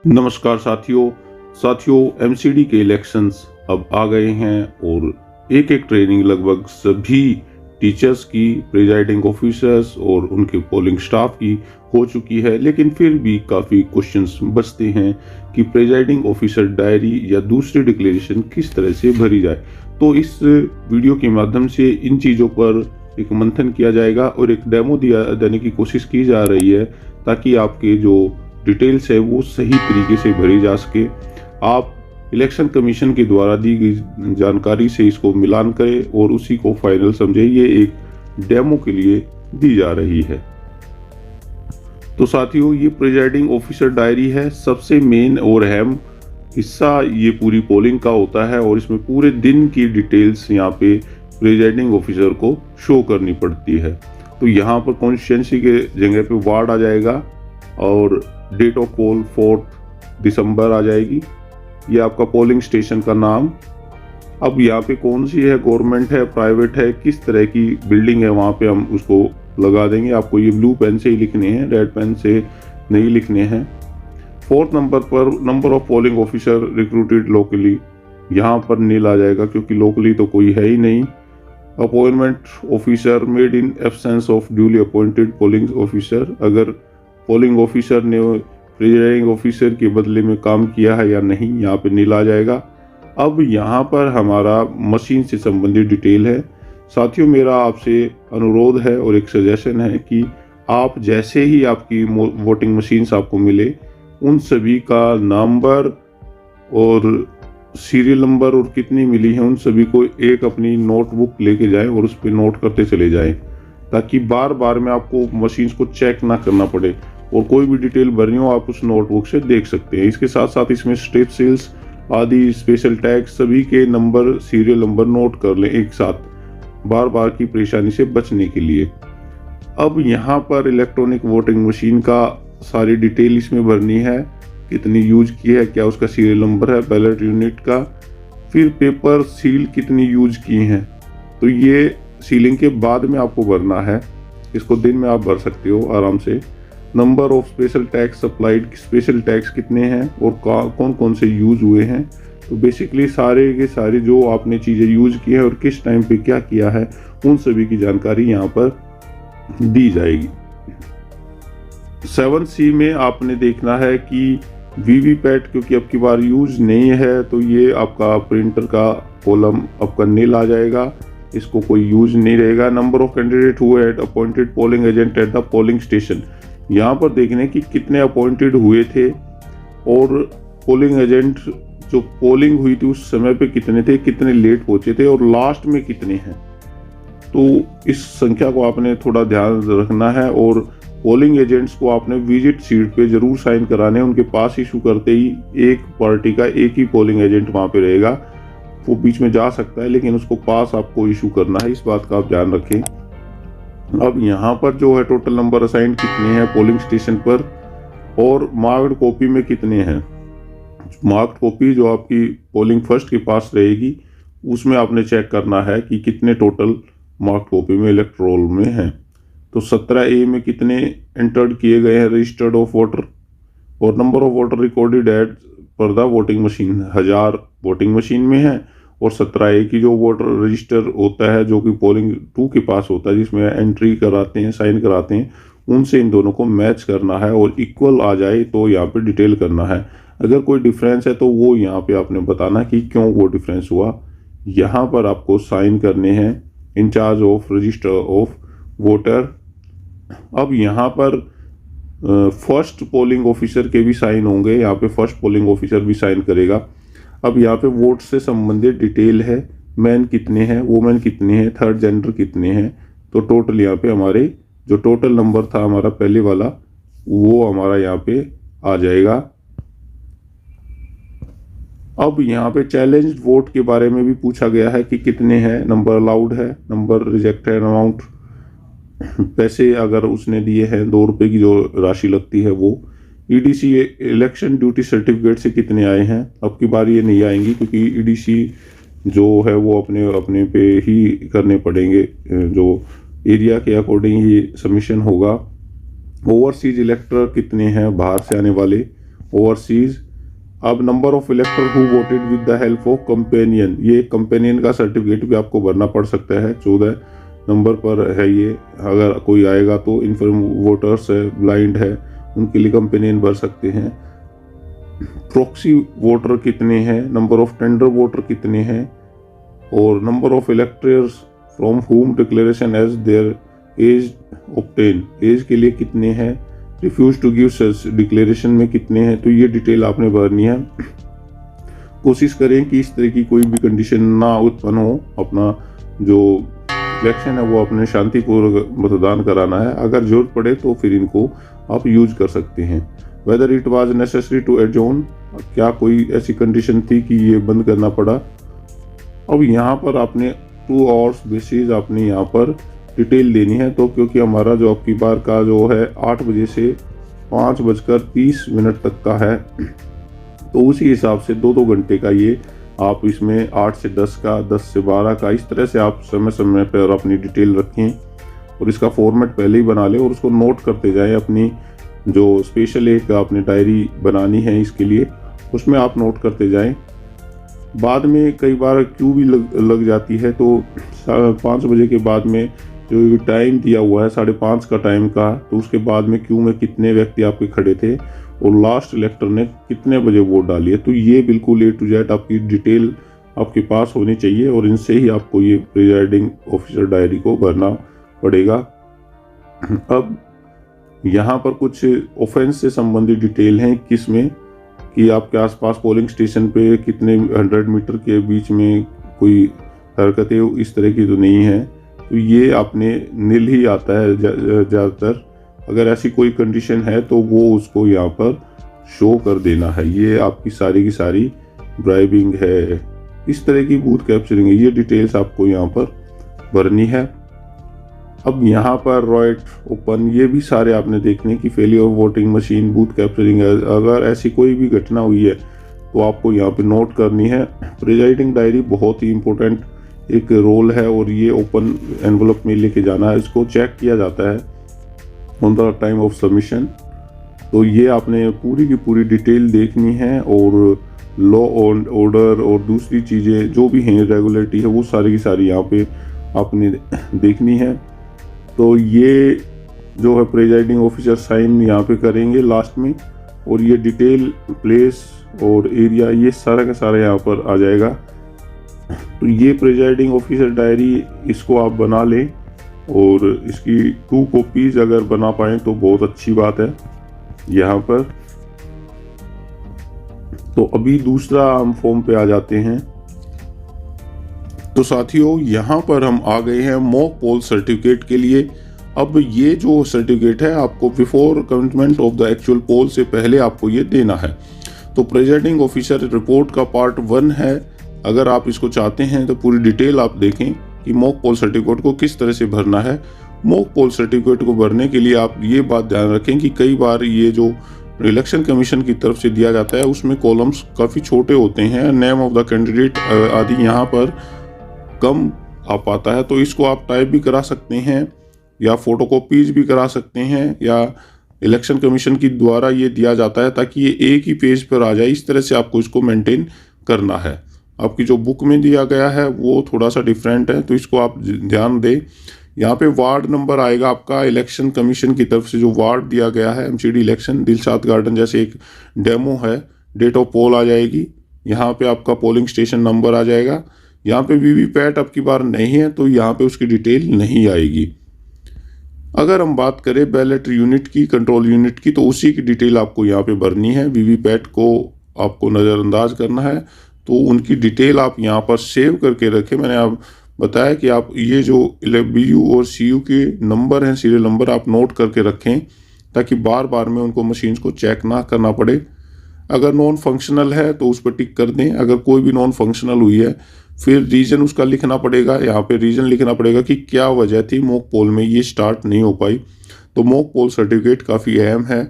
नमस्कार साथियों एमसीडी के इलेक्शंस अब आ गए हैं और एक ट्रेनिंग लगभग सभी टीचर्स की, प्रिजाइडिंग ऑफिसर्स और उनके पोलिंग स्टाफ की हो चुकी है। लेकिन फिर भी काफ़ी क्वेश्चंस बचते हैं कि प्रिजाइडिंग ऑफिसर डायरी या दूसरी डिक्लेरेशन किस तरह से भरी जाए। तो इस वीडियो के माध्यम से इन चीज़ों पर एक मंथन किया जाएगा और एक डेमो देने की कोशिश की जा रही है ताकि आपके जो डिटेल्स है वो सही तरीके से भरी जा सके। आप इलेक्शन कमीशन के द्वारा दी गई जानकारी से इसको मिलान करें और उसी को फाइनल समझें। ये एक डेमो के लिए दी जा रही है। तो साथियों, ये प्रिजाइडिंग ऑफिसर डायरी है। सबसे मेन और अहम हिस्सा ये पूरी पोलिंग का होता है और इसमें पूरे दिन की डिटेल्स यहाँ पे प्रिजाइडिंग ऑफिसर को शो करनी पड़ती है। तो यहाँ पर कॉन्स्टिट्यूंसी के जगह पे वार्ड आ जाएगा और डेट ऑफ पोल 4 दिसंबर आ जाएगी। ये आपका पोलिंग स्टेशन का नाम। अब यहाँ पे कौन सी है, गवर्नमेंट है, प्राइवेट है, किस तरह की बिल्डिंग है, वहाँ पे हम उसको लगा देंगे। आपको ये ब्लू पेन से ही लिखने हैं, रेड पेन से नहीं लिखने हैं। 4th नंबर पर number of polling officer recruited locally, यहाँ पर नील आ जाएगा क्योंकि लोकली तो कोई है ही नहीं। Appointment officer made in absence of duly appointed polling officer, अगर पोलिंग ऑफिसर ने प्रिजाइडिंग ऑफिसर के बदले में काम किया है या नहीं, यहाँ पे नीला आ जाएगा। अब यहाँ पर हमारा मशीन से संबंधित डिटेल है। साथियों, मेरा आपसे अनुरोध है और एक सजेशन है कि आप जैसे ही आपकी वोटिंग मशीन्स आपको मिले, उन सभी का नंबर और सीरियल नंबर और कितनी मिली है उन सभी को एक अपनी नोटबुक लेके जाएं और उस पर नोट करते चले जाएं, ताकि बार बार में आपको मशीन्स को चेक ना करना पड़े और कोई भी डिटेल भरनी हो आप उस नोटबुक से देख सकते हैं। इसके साथ साथ इसमें स्टेप सेल्स आदि स्पेशल टैग सभी के नंबर, सीरियल नंबर नोट कर लें एक साथ, बार बार की परेशानी से बचने के लिए। अब यहाँ पर इलेक्ट्रॉनिक वोटिंग मशीन का सारी डिटेल इसमें भरनी है, कितनी यूज की है, क्या उसका सीरियल नंबर है, बैलेट यूनिट का, फिर पेपर सील कितनी यूज की हैं। तो ये सीलिंग के बाद में आपको भरना है, इसको दिन में आप भर सकते हो आराम से। Number of special tax supplied, special tax कितने हैं और कौन कौन से यूज हुए हैं। तो बेसिकली सारे के सारे जो आपने चीज़ें यूज की है और किस टाइम पे क्या किया है, उन सभी की जानकारी यहाँ पर दी जाएगी। 7C में आपने देखना है कि वीवीपैट, क्योंकि अब की बार यूज नहीं है तो ये आपका प्रिंटर का कॉलम आपका नील आ जाएगा, इसको कोई यूज नहीं रहेगा। Number of candidate who had appointed polling agent at the polling station, यहाँ पर देखने कि कितने अपॉइंटेड हुए थे और पोलिंग एजेंट जो पोलिंग हुई थी उस समय पे कितने थे, कितने लेट पहुंचे थे और लास्ट में कितने हैं। तो इस संख्या को आपने थोड़ा ध्यान रखना है और पोलिंग एजेंट्स को आपने विजिट सीट पे जरूर साइन कराने हैं। उनके पास इशू करते ही एक पार्टी का एक ही पोलिंग एजेंट वहाँ पे रहेगा, वो बीच में जा सकता है लेकिन उसको पास आपको इशू करना है, इस बात का आप ध्यान रखें। अब यहाँ पर जो है टोटल नंबर असाइंड कितने हैं पोलिंग स्टेशन पर और मार्क्ड कॉपी में कितने हैं। मार्क्ड कॉपी जो आपकी पोलिंग फर्स्ट के पास रहेगी उसमें आपने चेक करना है कि कितने टोटल मार्क्ड कॉपी में इलेक्ट्रोल में हैं। तो 17A में कितने एंटर्ड किए गए हैं रजिस्टर्ड ऑफ वोटर, और number of voter recorded at पर the voting machine 1000 voting machine में है। और 17A की जो वोटर रजिस्टर होता है जो कि पोलिंग 2 के पास होता है, जिसमें एंट्री कराते हैं, साइन कराते हैं, उनसे इन दोनों को मैच करना है और इक्वल आ जाए तो यहाँ पे डिटेल करना है। अगर कोई डिफरेंस है तो वो यहाँ पे आपने बताना कि क्यों वो डिफरेंस हुआ। यहाँ पर आपको साइन करने हैं in charge of register of voter. अब यहाँ पर फर्स्ट पोलिंग ऑफिसर के भी साइन होंगे, यहाँ पे फर्स्ट पोलिंग ऑफिसर भी साइन करेगा। अब यहाँ पे वोट से संबंधित डिटेल है, मैन कितने हैं, वुमेन कितने हैं, थर्ड जेंडर कितने हैं। तो टोटल यहाँ पे हमारे जो टोटल नंबर था हमारा पहले वाला वो हमारा यहाँ पे आ जाएगा। अब यहाँ पे चैलेंज वोट के बारे में भी पूछा गया है कि कितने हैं, नंबर अलाउड है, नंबर रिजेक्ट है, अमाउंट पैसे अगर उसने दिए हैं 2 रुपये की जो राशि लगती है वो। EDC इलेक्शन ड्यूटी सर्टिफिकेट से कितने आए हैं। अब की बार ये नहीं आएंगी क्योंकि EDC जो है वो अपने अपने पे ही करने पड़ेंगे, जो एरिया के अकॉर्डिंग ही सबमिशन होगा। ओवरसीज इलेक्टर कितने हैं बाहर से आने वाले, ओवरसीज। अब number of इलेक्टर who voted with the help of companion, ये कंपेनियन का सर्टिफिकेट भी आपको भरना पड़ सकता है। 14 नंबर पर है ये, अगर कोई आएगा तो इनफॉर्म वोटर्स है, ब्लाइंड है, उनके लिए कंपेनियन भर सकते हैं। प्रॉक्सी वोटर कितने हैं, नंबर ऑफ टेंडर वोटर कितने हैं, और number of electors from whom declaration as their age obtain, age के लिए कितने हैं, रिफ्यूज टू गिव डिक्लेरेशन में कितने हैं। तो ये डिटेल आपने भरनी है। कोशिश करें कि इस तरह की कोई भी कंडीशन ना उत्पन्न हो। अपना जो इलेक्शन है वो अपने शांतिपूर्वक मतदान कराना है। अगर जरूरत पड़े तो फिर इनको आप यूज कर सकते हैं। Whether it was necessary to adjourn, क्या कोई ऐसी कंडीशन थी कि ये बंद करना पड़ा। अब यहाँ पर आपने 2 आवर्स बेसिस आपने यहाँ पर डिटेल देनी है। तो क्योंकि हमारा जो अब की बार का जो है 8 बजे से 5:30 तक का है, तो उसी हिसाब से 2-2 घंटे का ये आप इसमें 8 से 10 का, 10 से 12 का, इस तरह से आप समय समय पर अपनी डिटेल रखें और इसका फॉर्मेट पहले ही बना लें और उसको नोट करते जाएं। अपनी जो स्पेशल एक आपने डायरी बनानी है इसके लिए, उसमें आप नोट करते जाएं। बाद में कई बार क्यू भी लग जाती है, तो 5 बजे के बाद में जो टाइम दिया हुआ है 5:30 का टाइम का, तो उसके बाद में क्यू में कितने व्यक्ति आपके खड़े थे और लास्ट इलेक्टर ने कितने बजे वोट डाली है। तो ये बिल्कुल A to Z आपकी डिटेल आपके पास होनी चाहिए और इनसे ही आपको ये प्रिजाइडिंग ऑफिसर डायरी को भरना पड़ेगा। अब यहाँ पर कुछ ऑफेंस से संबंधित डिटेल हैं किसमें, कि आपके आसपास पोलिंग स्टेशन पे कितने 100 मीटर के बीच में कोई हरकतें इस तरह की तो नहीं है। तो ये आपने नील ही आता है ज़्यादातर। अगर ऐसी कोई कंडीशन है तो वो उसको यहाँ पर शो कर देना है। ये आपकी सारी की सारी ब्राइबिंग है, इस तरह की बूथ कैप्चरिंग है, ये डिटेल्स आपको यहाँ पर भरनी है। अब यहाँ पर रॉइट ओपन, ये भी सारे आपने देखने की failure of voting machine, booth capturing है। अगर ऐसी कोई भी घटना हुई है तो आपको यहाँ पे नोट करनी है। प्रिजाइडिंग डायरी बहुत ही इंपॉर्टेंट एक रोल है और ये ओपन एनवलप में लेके जाना है। इसको चेक किया जाता है on the time of submission. तो ये आपने पूरी की पूरी डिटेल देखनी है और लॉ एंड ऑर्डर और दूसरी चीज़ें जो भी हैं रेगुलेटरी है वो सारी की सारी यहाँ पे आपने देखनी है। तो ये जो है प्रिजाइडिंग ऑफिसर साइन यहाँ पे करेंगे लास्ट में, और ये डिटेल प्लेस और एरिया ये सारा का सारा यहाँ पर आ जाएगा। तो ये प्रिजाइडिंग ऑफिसर डायरी इसको आप बना लें और इसकी 2 कॉपीज अगर बना पाएँ तो बहुत अच्छी बात है यहाँ पर। तो अभी दूसरा हम फॉर्म पे आ जाते हैं। तो साथियों यहाँ पर हम आ गए हैं मॉक पोल सर्टिफिकेट के लिए। अब ये जो सर्टिफिकेट है आपको before commitment of the actual poll से पहले आपको ये देना है। तो प्रिजाइडिंग ऑफिसर रिपोर्ट का पार्ट 1 है। अगर आप इसको चाहते हैं तो पूरी डिटेल आप देखें कि मॉक पोल सर्टिफिकेट को किस तरह से भरना है। मॉक पोल सर्टिफिकेट को भरने के लिए आप ये बात ध्यान रखें कि कई बार ये जो इलेक्शन कमीशन की तरफ से दिया जाता है उसमें कॉलम्स काफ़ी छोटे होते हैं, नेम ऑफ द कैंडिडेट आदि यहाँ पर कम आ पाता है। तो इसको आप टाइप भी करा सकते हैं या फोटोकॉपीज भी करा सकते हैं, या इलेक्शन कमीशन की द्वारा ये दिया जाता है ताकि ये एक ही पेज पर आ जाए। इस तरह से आपको इसको मेंटेन करना है। आपकी जो बुक में दिया गया है वो थोड़ा सा डिफरेंट है, तो इसको आप ध्यान दें। यहाँ पे वार्ड नंबर आएगा आपका इलेक्शन कमीशन की तरफ से जो वार्ड दिया गया है, एमसीडी इलेक्शन दिलशाद गार्डन जैसे एक डेमो है। डेट ऑफ पोल आ जाएगी, यहाँ पे आपका पोलिंग स्टेशन नंबर आ जाएगा। यहाँ पे वीवीपैट आपकी बार नहीं है तो यहाँ पे उसकी डिटेल नहीं आएगी। अगर हम बात करें बैलेट यूनिट की, कंट्रोल यूनिट की, तो उसी की डिटेल आपको यहाँ पे भरनी है। वीवीपैट को आपको नज़रअंदाज करना है तो उनकी डिटेल आप यहाँ पर सेव करके रखें। मैंने आप बताया कि आप ये जो BU और CU के नंबर हैं, सीरियल नंबर आप नोट करके रखें ताकि बार बार में उनको मशीन्स को चेक ना करना पड़े। अगर नॉन फंक्शनल है तो उस पर टिक कर दें। अगर कोई भी नॉन फंक्शनल हुई है फिर रीज़न उसका लिखना पड़ेगा। यहाँ पे रीज़न लिखना पड़ेगा कि क्या वजह थी मॉक पोल में ये स्टार्ट नहीं हो पाई। तो मॉक पोल सर्टिफिकेट काफ़ी अहम है।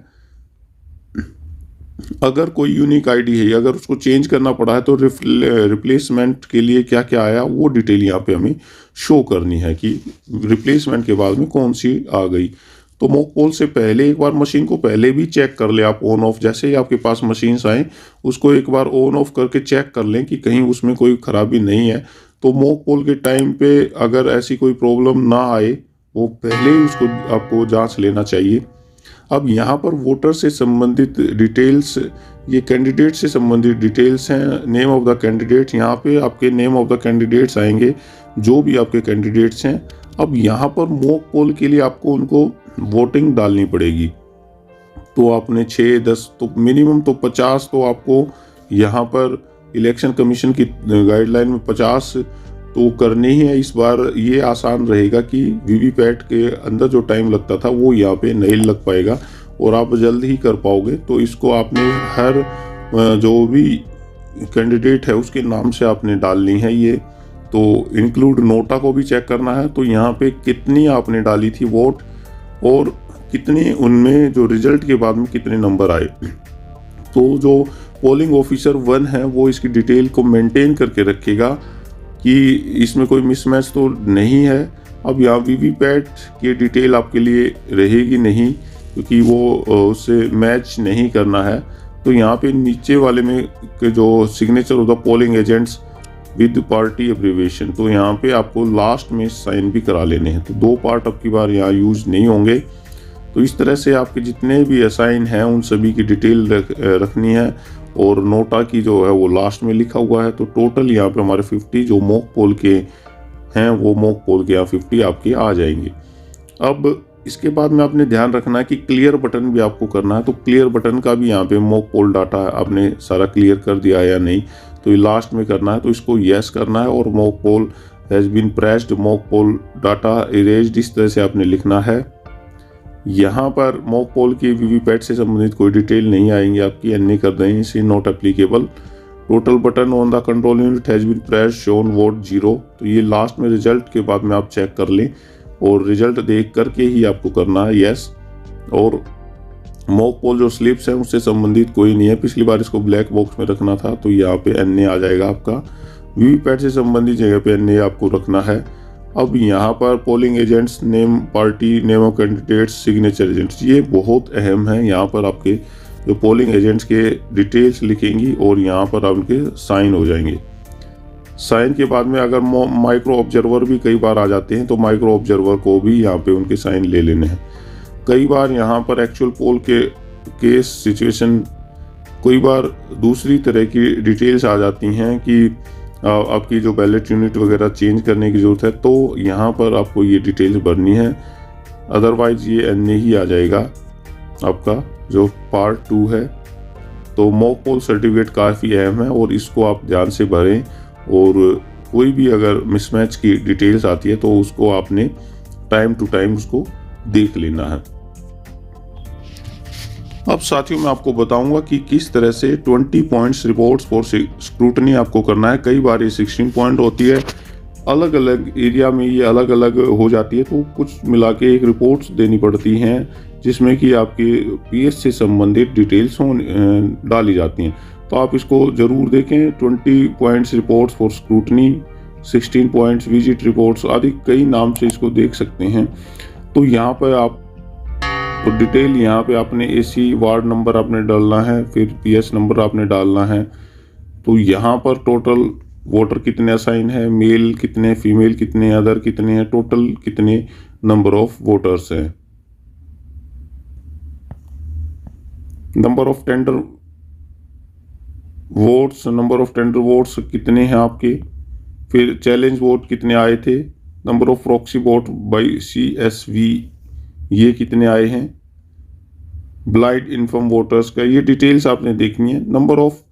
अगर कोई यूनिक आईडी है, अगर उसको चेंज करना पड़ा है तो रिप्लेसमेंट के लिए क्या क्या आया वो डिटेल यहाँ पे हमें शो करनी है कि रिप्लेसमेंट के बाद में कौन सी आ गई। तो मॉक पोल से पहले एक बार मशीन को पहले भी चेक कर ले आप ऑन ऑफ, जैसे ही आपके पास मशीन्स आए उसको एक बार ऑन ऑफ करके चेक कर लें कि कहीं उसमें कोई खराबी नहीं है। तो मॉक पोल के टाइम पे अगर ऐसी कोई प्रॉब्लम ना आए, वो पहले ही उसको आपको जांच लेना चाहिए। अब यहाँ पर वोटर से संबंधित डिटेल्स, ये कैंडिडेट से संबंधित डिटेल्स हैं। नेम ऑफ द कैंडिडेट्स, यहाँ पे आपके नेम ऑफ द कैंडिडेट्स आएंगे, जो भी आपके कैंडिडेट्स हैं। अब यहाँ पर मॉक पोल के लिए आपको उनको वोटिंग डालनी पड़ेगी। तो आपने 6, 10 तो मिनिमम तो 50 तो आपको यहाँ पर इलेक्शन कमीशन की गाइडलाइन में 50 तो करने ही है। इस बार ये आसान रहेगा कि वीवीपैट के अंदर जो टाइम लगता था वो यहाँ पे नहीं लग पाएगा और आप जल्द ही कर पाओगे। तो इसको आपने हर जो भी कैंडिडेट है उसके नाम से आपने डालनी है ये। तो इंक्लूड नोटा को भी चेक करना है। तो यहाँ पे कितनी आपने डाली थी वोट और कितने उनमें जो रिजल्ट के बाद में कितने नंबर आए। तो जो पोलिंग ऑफिसर 1 है वो इसकी डिटेल को मेंटेन करके रखेगा कि इसमें कोई मिसमैच तो नहीं है। अब यहाँ वीवीपैट की डिटेल आपके लिए रहेगी नहीं, क्योंकि वो उससे मैच नहीं करना है। तो यहाँ पे नीचे वाले में जो signature of the polling agents with party abbreviation, तो यहाँ पे आपको लास्ट में साइन भी करा लेने हैं। तो 2 पार्ट अब की बार यहाँ यूज नहीं होंगे। तो इस तरह से आपके जितने भी असाइन हैं उन सभी की डिटेल रखनी है और नोटा की जो है वो लास्ट में लिखा हुआ है। तो टोटल यहाँ पे हमारे 50 जो मॉक पोल के हैं वो मॉक पोल के यहाँ 50 आपके आ जाएंगे। अब इसके बाद में आपने ध्यान रखना है कि क्लियर बटन भी आपको करना है। तो क्लियर बटन का भी यहाँ पे मॉक पोल डाटा आपने सारा क्लियर कर दिया है या नहीं, तो ये लास्ट में करना है। तो इसको यस करना है और mock poll has been pressed, mock poll data erased, इस तरह से आपने लिखना है। यहाँ पर मॉक पोल की वीवीपैट से संबंधित कोई डिटेल नहीं आएंगी आपकी, अन्य कर दें इसे not applicable. Total button on the control unit has been pressed, shown vote 0। तो ये लास्ट में रिजल्ट के बाद में आप चेक कर लें और रिजल्ट देख करके ही आपको करना है यस। और मॉक पोल जो स्लिप्स हैं उससे संबंधित कोई नहीं है, पिछली बार इसको ब्लैक बॉक्स में रखना था, तो यहाँ पे एनए आ जाएगा आपका। वीवीपैट से संबंधित जगह पे एनए आपको रखना है। अब यहाँ पर polling agents name, party name of candidates, signature agents, ये बहुत अहम है। यहाँ पर आपके जो पोलिंग एजेंट्स के डिटेल्स लिखेंगी और यहाँ पर आपके साइन हो जाएंगे। साइन के बाद में अगर माइक्रो ऑब्जर्वर भी कई बार आ जाते हैं तो माइक्रो ऑब्जर्वर को भी यहाँ पे उनके साइन ले लेने हैं। कई बार यहाँ पर एक्चुअल पोल के केस सिचुएशन, कई बार दूसरी तरह की डिटेल्स आ जाती हैं कि आपकी जो बैलेट यूनिट वगैरह चेंज करने की ज़रूरत है, तो यहाँ पर आपको ये डिटेल्स भरनी है। अदरवाइज ये एनए ही आ जाएगा आपका जो पार्ट 2 है। तो मॉक पोल सर्टिफिकेट काफ़ी अहम है और इसको आप ध्यान से भरें और कोई भी अगर मिसमैच की डिटेल्स आती है तो उसको आपने टाइम टू टाइम उसको देख लेना है। अब साथियों मैं आपको बताऊंगा कि किस तरह से 20 पॉइंट्स रिपोर्ट्स फॉर स्क्रूटनी आपको करना है। कई बार ये 16 पॉइंट होती है, अलग अलग एरिया में ये अलग अलग हो जाती है, तो कुछ मिला के एक रिपोर्ट्स देनी पड़ती हैं जिसमें कि आपके पीएस से संबंधित डिटेल्स डाली जाती हैं। तो आप इसको ज़रूर देखें। 20 points reports for scrutiny, 16 points visit reports आदि कई नाम से इसको देख सकते हैं। तो यहाँ पर आप तो डिटेल यहाँ पे आपने एसी वार्ड नंबर आपने डालना है, फिर पीएस नंबर आपने डालना है। तो यहाँ पर टोटल वोटर कितने असाइन है, मेल कितने, फीमेल कितने, अदर कितने हैं, टोटल कितने नंबर ऑफ वोटर्स हैं। Number of tender votes, number of tender votes कितने हैं आपके, फिर चैलेंज वोट कितने आए थे, number of proxy vote by CSV ये कितने आए हैं, ब्लाइंड इन्फॉर्म वोटर्स का ये डिटेल्स आपने देखनी है। Number of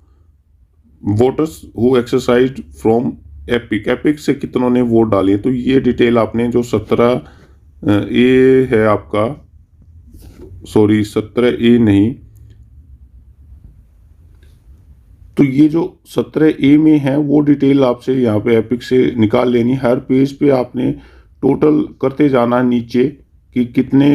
voters who exercised from epic, epic से कितनों ने वोट डाले, तो ये डिटेल आपने जो 17A है आपका, सॉरी 17A नहीं, तो ये जो 17A में है वो डिटेल आपसे यहाँ पे एपिक से निकाल लेनी। हर पेज पे आपने टोटल करते जाना नीचे कि कितने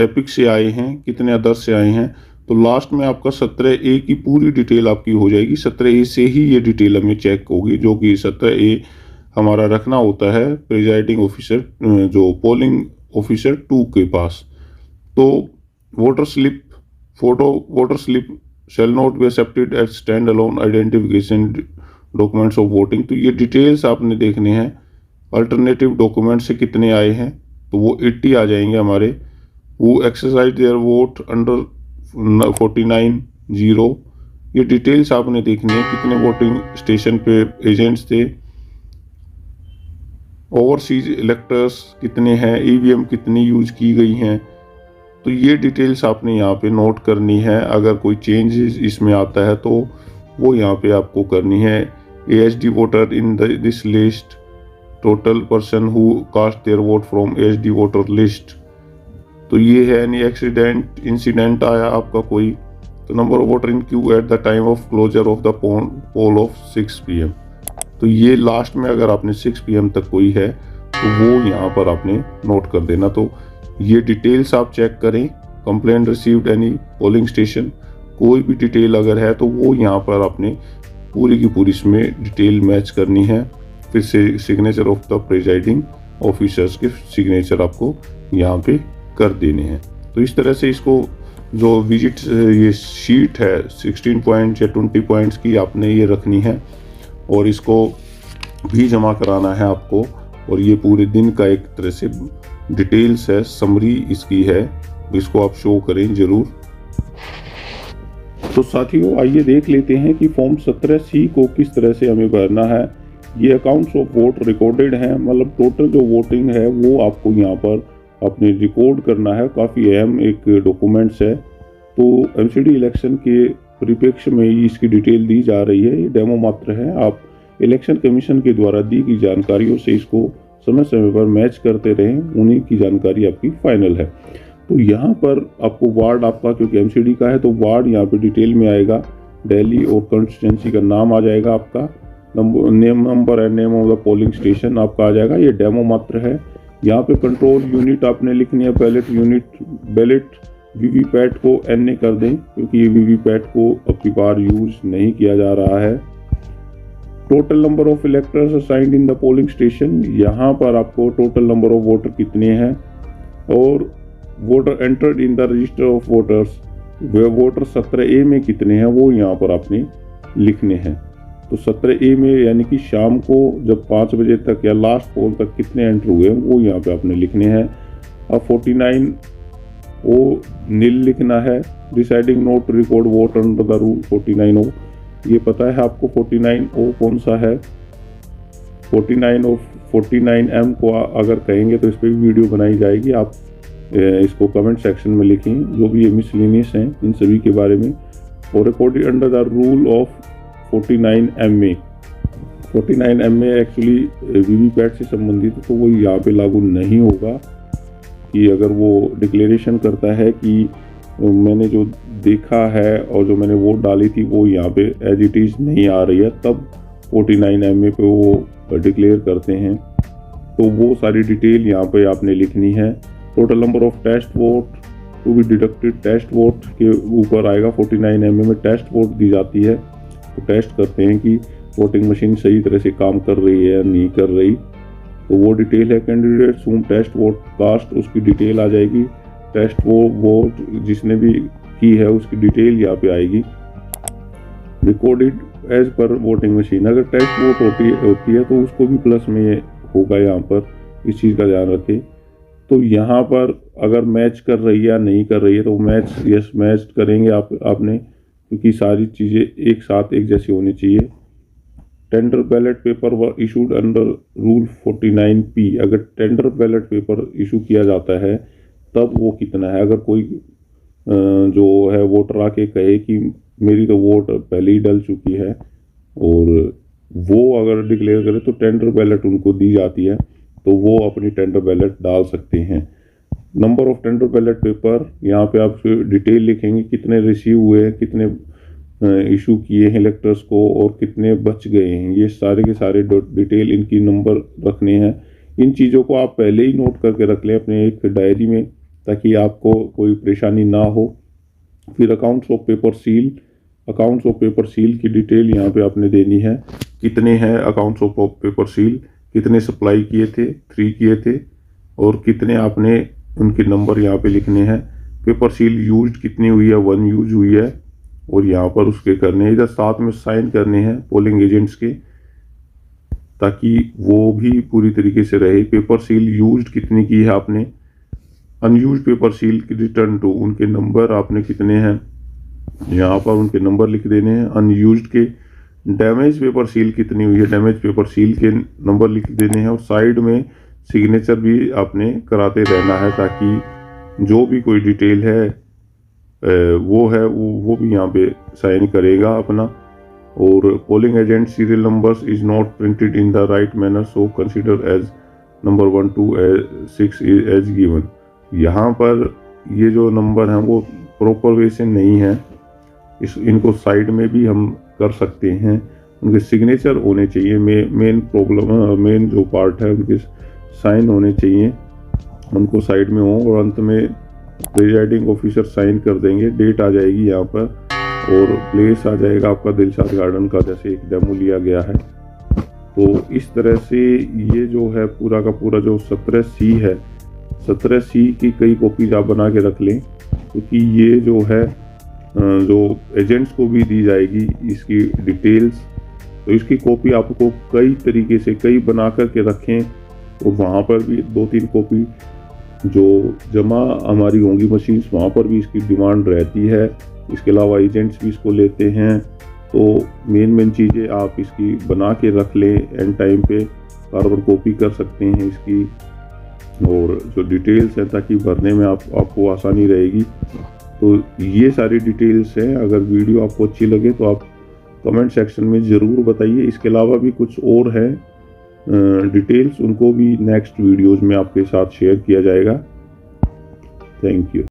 एपिक से आए हैं, कितने अदर से आए हैं। तो लास्ट में आपका 17A की पूरी डिटेल आपकी हो जाएगी। 17A से ही ये डिटेल हमें चेक होगी, जो कि 17A हमारा रखना होता है प्रिजाइडिंग ऑफिसर, जो पोलिंग ऑफिसर 2 के पास। तो voter slip voter slip shall not be accepted as stand alone identification documents of voting. तो ये डिटेल्स आपने देखने हैं अल्टरनेटिव डॉक्यूमेंट से कितने आए हैं, तो वो 80 आ जाएंगे हमारे। वो एक्सरसाइज देयर वोट अंडर 49(0), ये डिटेल्स आपने देखनी है, कितने वोटिंग स्टेशन पे एजेंट्स थे, ओवरसीज इलेक्टर्स कितने हैं, ईवीएम कितनी यूज की गई हैं। तो ये डिटेल्स आपने यहाँ पे नोट करनी है। अगर कोई चेंजेस इसमें आता है तो वो यहाँ पे आपको करनी है। ASD voter in this list, total person who cast their vote from ASD voter list. तो ये है एनी इंसिडेंट आया आपका कोई, तो number of voter in queue at the time of closure of the poll of 6 PM। तो ये last में अगर आपने 6 PM तक कोई है तो वो यहाँ पर आपने नोट कर देना। तो ये डिटेल्स आप चेक करें। Complaint received any polling station, कोई भी डिटेल अगर है तो वो यहाँ पर आपने पूरी की पूरी इसमें डिटेल मैच करनी है। फिर से signature of the presiding officers के सिग्नेचर आपको यहाँ पे कर देने हैं। तो इस तरह से इसको जो विजिट ये शीट है 16 पॉइंट्स या 20 पॉइंट्स की आपने ये रखनी है और इसको भी जमा कराना है आपको। और ये पूरे दिन का एक तरह से डिटेल्स है, समरी इसकी है, इसको आप शो करें जरूर। तो साथियों आइए देख लेते हैं कि फॉर्म 17C को किस तरह से हमें भरना है। ये अकाउंट्स ऑफ वोट रिकॉर्डेड है, मतलब टोटल जो वोटिंग है वो आपको यहाँ पर अपने रिकॉर्ड करना है। काफ़ी अहम एक डॉक्यूमेंट्स है। तो MCD इलेक्शन के परिप्रेक्ष्य में ही इसकी डिटेल दी जा रही है। ये डेमो मात्र है, आप इलेक्शन कमीशन के द्वारा दी गई जानकारियों से इसको समय समय पर मैच करते रहें, उन्हीं की जानकारी आपकी फाइनल है। तो यहाँ पर आपको वार्ड आपका क्योंकि MCD का है तो वार्ड यहाँ पे डिटेल में आएगा, दिल्ली और कंस्टिट्यूंसी का नाम आ जाएगा आपका, number and name of the polling station आपका आ जाएगा। ये डेमो मात्र है। यहाँ पे कंट्रोल यूनिट आपने लिखनी है, बैलेट यूनिट, बैलेट वीवीपैट को NA कर दें क्योंकि ये वीवीपैट को अब की बार यूज नहीं किया जा रहा है। Total number of electors assigned in the polling station, यहाँ पर आपको टोटल नंबर ऑफ वोटर कितने हैं और voter entered in the register of voters, way voter 17A में कितने हैं वो यहाँ पर आपने लिखने हैं। तो 17A में यानी कि शाम को जब 5 बजे तक या लास्ट पोल तक कितने एंटर हुए वो यहाँ पे आपने लिखने हैं। अब 49O नील लिखना है। Deciding note record vote under the rule 49O, ये पता है आपको 49O कौन सा है। 49M को अगर कहेंगे तो इस पर भी वीडियो बनाई जाएगी, आप इसको कमेंट सेक्शन में लिखें जो भी ये मिसलिनियस हैं इन सभी के बारे में। और recorded under the rule of 49MA, 49MA actually VVPAT से संबंधित है तो वो यहाँ पे लागू नहीं होगा कि अगर वो डिक्लेरेशन करता है कि मैंने जो देखा है और जो मैंने वोट डाली थी वो यहाँ पे एज इट इज़ नहीं आ रही है, तब 49MA पे वो डिक्लेयर करते हैं। तो वो सारी डिटेल यहाँ पे आपने लिखनी है। Total number of test vote to be deducted, test vote के ऊपर आएगा। 49MA में टेस्ट वोट दी जाती है, तो टेस्ट करते हैं कि वोटिंग मशीन सही तरह से काम कर रही है या नहीं कर रही, तो वो डिटेल है। कैंडिडेट्स हुम टेस्ट वोट कास्ट, उसकी डिटेल आ जाएगी। टेस्ट वो वोट जिसने भी की है उसकी डिटेल यहाँ पे आएगी। Recorded as per voting machine, अगर टेस्ट वोट होती है तो उसको भी प्लस में होगा यहाँ पर, इस चीज़ का ध्यान रखें। तो यहाँ पर अगर मैच कर रही है या नहीं कर रही है तो मैच करेंगे आपने, क्योंकि सारी चीज़ें एक साथ एक जैसी होनी चाहिए। टेंडर बैलेट पेपर वर इशूड अंडर रूल 49P, अगर टेंडर बैलेट पेपर इशू किया जाता है तब वो कितना है। अगर कोई जो है वोटर आके कहे कि मेरी तो वोट पहले ही डल चुकी है और वो अगर डिक्लेयर करे तो टेंडर बैलेट उनको दी जाती है, तो वो अपनी टेंडर बैलेट डाल सकते हैं। Number of tender ballot paper, यहाँ पे आप डिटेल लिखेंगे कितने रिसीव हुए, कितने इशू किए हैं इलेक्टर्स को और कितने बच गए हैं। ये सारे के सारे डिटेल इनकी नंबर रखने हैं। इन चीज़ों को आप पहले ही नोट करके रख लें अपने एक डायरी में ताकि आपको कोई परेशानी ना हो। फिर accounts of paper seal, accounts of paper seal की डिटेल यहाँ पे आपने देनी है। कितने हैं अकाउंट्स ऑफ पेपर सील, कितने सप्लाई किए थे, 3 किए थे, और कितने आपने उनके नंबर यहाँ पे लिखने हैं। पेपर सील यूज कितनी हुई है, 1 यूज हुई है, और यहाँ पर उसके करने हैं। इधर साथ में साइन करने हैं पोलिंग एजेंट्स के, ताकि वो भी पूरी तरीके से रहे। पेपर सील यूज कितनी की है आपने, अनयूज पेपर सील की रिटर्न टू, उनके नंबर आपने कितने हैं, यहाँ पर उनके नंबर लिख देने हैं। अनयूज्ड के डैमेज पेपर सील कितनी हुई है, डैमेज पेपर सील के नंबर लिख देने हैं, और साइड में सिग्नेचर भी आपने कराते रहना है, ताकि जो भी कोई डिटेल है वो भी यहाँ पे साइन करेगा अपना। और polling agent serial numbers is not printed in the right manner, so consider as number 1 to 6 as given. यहाँ पर ये जो नंबर हैं वो प्रॉपर वे से नहीं है, इनको साइड में भी हम कर सकते हैं। उनके सिग्नेचर होने चाहिए, मेन जो पार्ट है उनके साइन होने चाहिए, उनको साइड में हो, और अंत में प्रिजाइडिंग ऑफिसर साइन कर देंगे। डेट आ जाएगी यहाँ पर, और प्लेस आ जाएगा आपका दिलशाद गार्डन का, जैसे एक डेमो लिया गया है। तो इस तरह से ये जो है पूरा का पूरा जो 17C है, 17C की कई कॉपीज आप बना के रख लें, क्योंकि ये जो है जो एजेंट्स को भी दी जाएगी इसकी डिटेल्स, तो इसकी कॉपी आपको कई तरीके से कई बना कर के रखें। तो वहाँ पर भी 2-3 कॉपी जो जमा हमारी होंगी मशीन्स, वहाँ पर भी इसकी डिमांड रहती है। इसके अलावा एजेंट्स भी इसको लेते हैं। तो मेन चीज़ें आप इसकी बना के रख लें, एंड टाइम पे बार कॉपी कर सकते हैं इसकी, और जो डिटेल्स हैं ताकि भरने में आपको आसानी रहेगी। तो ये सारी डिटेल्स हैं। अगर वीडियो आपको अच्छी लगे तो आप कमेंट सेक्शन में ज़रूर बताइए। इसके अलावा भी कुछ और है डिटेल्स, उनको भी नेक्स्ट वीडियोज़ में आपके साथ शेयर किया जाएगा। Thank you.